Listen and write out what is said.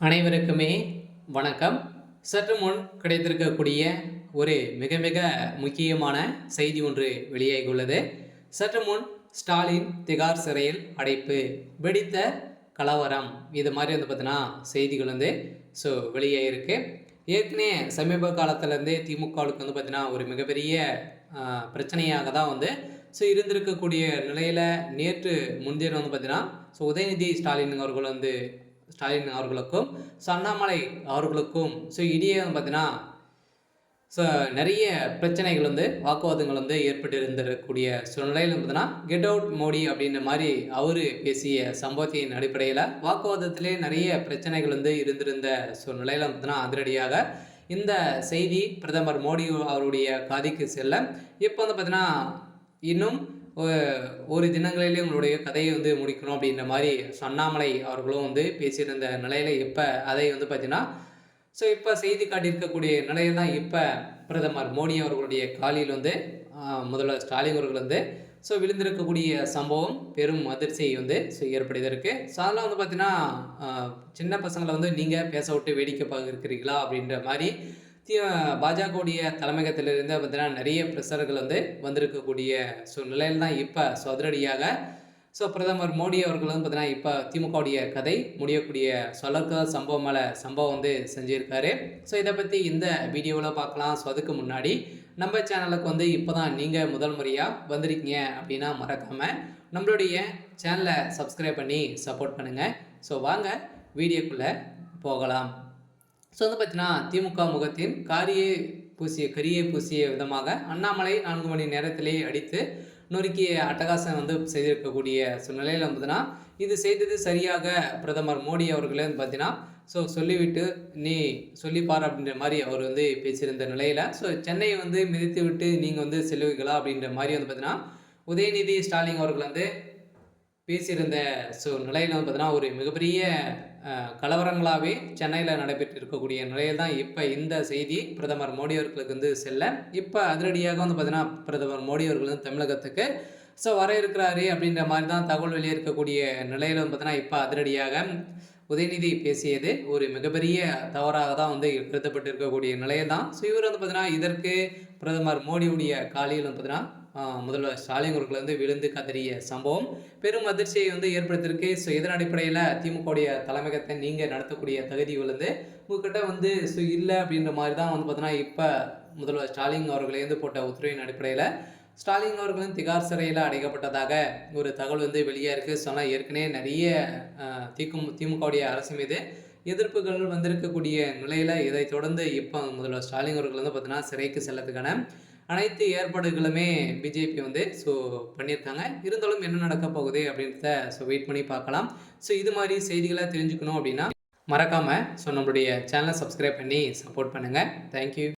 அனைவருக்குமே வணக்கம். சற்று முன் கிடைத்திருக்கக்கூடிய ஒரு மிக மிக முக்கியமான செய்தி ஒன்று வெளியாகியுள்ளது. சற்று முன் ஸ்டாலின் திகார் சிறையில் அடைப்பு, வெடித்த கலவரம், இது மாதிரி பார்த்தீங்கன்னா செய்திகள் வெளியாகிருக்கு. ஏற்கனவே சமீப காலத்திலேருந்தே திமுகவுக்கு பார்த்தீங்கன்னா ஒரு மிகப்பெரிய பிரச்சனையாக தான் இருந்திருக்கக்கூடிய நிலையில் நேற்று முன்தினம் பார்த்தீங்கன்னா உதயநிதி ஸ்டாலின் அவர்களுக்கும் அண்ணாமலை அவர்களுக்கும் இடையே பார்த்தீங்கன்னா நிறைய பிரச்சனைகள் வாக்குவாதங்கள் ஏற்பட்டு இருந்திருக்கக்கூடிய சூழ்நிலையில் பார்த்தீங்கன்னா கெட் அவுட் மோடி அப்படின்ற மாதிரி அவர் பேசிய சம்பவத்தின் அடிப்படையில் வாக்குவாதத்திலே நிறைய பிரச்சனைகள் இருந்திருந்த சூழ்நிலையில் பார்த்தீங்கன்னா அதிரடியாக இந்த செய்தி பிரதமர் மோடி அவருடைய காதிக்கு செல்ல இப்போ பார்த்தீங்கன்னா இன்னும் ஒரு தினங்களிலே உங்களுடைய கதையை முடிக்கணும் அப்படின்ற மாதிரி அண்ணாமலை அவர்களும் பேசியிருந்த நிலையில் இப்போ அதை பார்த்தீங்கன்னா இப்போ செய்தி காட்டியிருக்கக்கூடிய நிலையில் தான் இப்போ பிரதமர் மோடி அவர்களுடைய காலில் முதல்வர் ஸ்டாலின் அவர்கள் விழுந்திருக்கக்கூடிய சம்பவம் பெரும் அதிர்ச்சியை ஏற்படுத்தியிருக்கு. அதெல்லாம் பார்த்தீங்கன்னா சின்ன பசங்களை நீங்கள் பேச விட்டு வேடிக்கை பார்க்க இருக்கிறீங்களா அப்படின்ற மாதிரி பாஜகவுடைய தலைமையகத்திலிருந்து பார்த்தீங்கன்னா நிறைய பிரஷர்கள் வந்திருக்கக்கூடிய நிலையில் தான் இப்போ அதிரடியாக பிரதமர் மோடி அவர்கள் பார்த்தீங்கன்னா இப்போ திமுகவுடைய கதை முடியக்கூடிய சொல்லற்க சம்பவம் மேலே சம்பவம் செஞ்சுருக்காரு. இதை பற்றி இந்த வீடியோவில் பார்க்கலாம். அதுக்கு முன்னாடி நம்ம சேனலுக்கு இப்போ தான் நீங்கள் முதல் முறையாக வந்திருக்கீங்க அப்படின்னா மறக்காமல் நம்மளுடைய சேனலை சப்ஸ்கிரைப் பண்ணி சப்போர்ட் பண்ணுங்கள். வாங்க வீடியோக்குள்ளே போகலாம். பார்த்தீங்கன்னா திமுக முகத்தின் கரியை பூசிய விதமாக அண்ணாமலை 4 மணி நேரத்திலே அடித்து நொறுக்கிய அட்டகாசம் செய்திருக்கக்கூடிய சூழ்நிலையில் பார்த்தீங்கன்னா இது செய்தது சரியாக பிரதமர் மோடி அவர்களே பார்த்தீங்கன்னா சொல்லிவிட்டு நீ சொல்லிப்பார் அப்படின்ற மாதிரி அவர் பேசியிருந்த நிலையில் சென்னையை மிதித்து விட்டு நீங்கள் செல்லுவீங்களா அப்படின்ற மாதிரி பார்த்தீங்கன்னா உதயநிதி ஸ்டாலின் அவர்கள் பேசியிருந்த நிலையில் பார்த்தீங்கன்னா ஒரு மிகப்பெரிய கலவரங்களாகவே சென்னையில் நடைபெற்று இருக்கக்கூடிய நிலையில் தான் இப்போ இந்த செய்தி பிரதமர் மோடி அவர்களுக்கு செல்ல இப்போ அதிரடியாக பார்த்தீங்கன்னா பிரதமர் மோடி அவர்கள் தமிழகத்துக்கு வர இருக்கிறாரு அப்படின்ற மாதிரி தான் தகவல் வெளியே இருக்கக்கூடிய நிலையில் பார்த்தீங்கன்னா இப்போ அதிரடியாக உதயநிதி பேசியது ஒரு மிகப்பெரிய தவறாக தான் கருதப்பட்டு இருக்கக்கூடிய நிலையில் தான் இவர் பார்த்தீங்கன்னா இதற்கு பிரதமர் மோடியுடைய காலியில் பார்த்தீங்கன்னா முதல்வர் ஸ்டாலின் அவர்கள் விழுந்து கதறிய சம்பவம் பெரும் அதிர்ச்சியை ஏற்படுத்தியிருக்கு. இதன் அடிப்படையில் திமுகவுடைய தலைமையகத்தை நீங்கள் நடத்தக்கூடிய தகுதி உங்ககிட்ட இல்லை அப்படின்ற மாதிரி தான் பார்த்தீங்கன்னா இப்போ முதல்வர் ஸ்டாலின் அவர்களே போட்ட உத்தரவின் அடிப்படையில் ஸ்டாலின் அவர்களும் திகார் சிறையில் அடைக்கப்பட்டதாக ஒரு தகவல் வெளியாக இருக்குது. சொன்னால் ஏற்கனவே நிறைய திமுகவுடைய அரசு மீது எதிர்ப்புகள் வந்திருக்கக்கூடிய நிலையில் இதை தொடர்ந்து இப்போ முதல்வர் ஸ்டாலின் அவர்கள் பார்த்தீங்கன்னா சிறைக்கு செல்லத்துக்கான அனைத்து ஏற்பாடுகளுமே பிஜேபி பண்ணியிருக்காங்க. இருந்தாலும் என்ன நடக்க போகுது அப்படின்றத வெயிட் பண்ணி பார்க்கலாம். இது மாதிரி செய்திகளை தெரிஞ்சுக்கணும் அப்படின்னா மறக்காமல் நம்மளுடைய சேனலை சப்ஸ்கிரைப் பண்ணி சப்போர்ட் பண்ணுங்கள். தேங்க்யூ.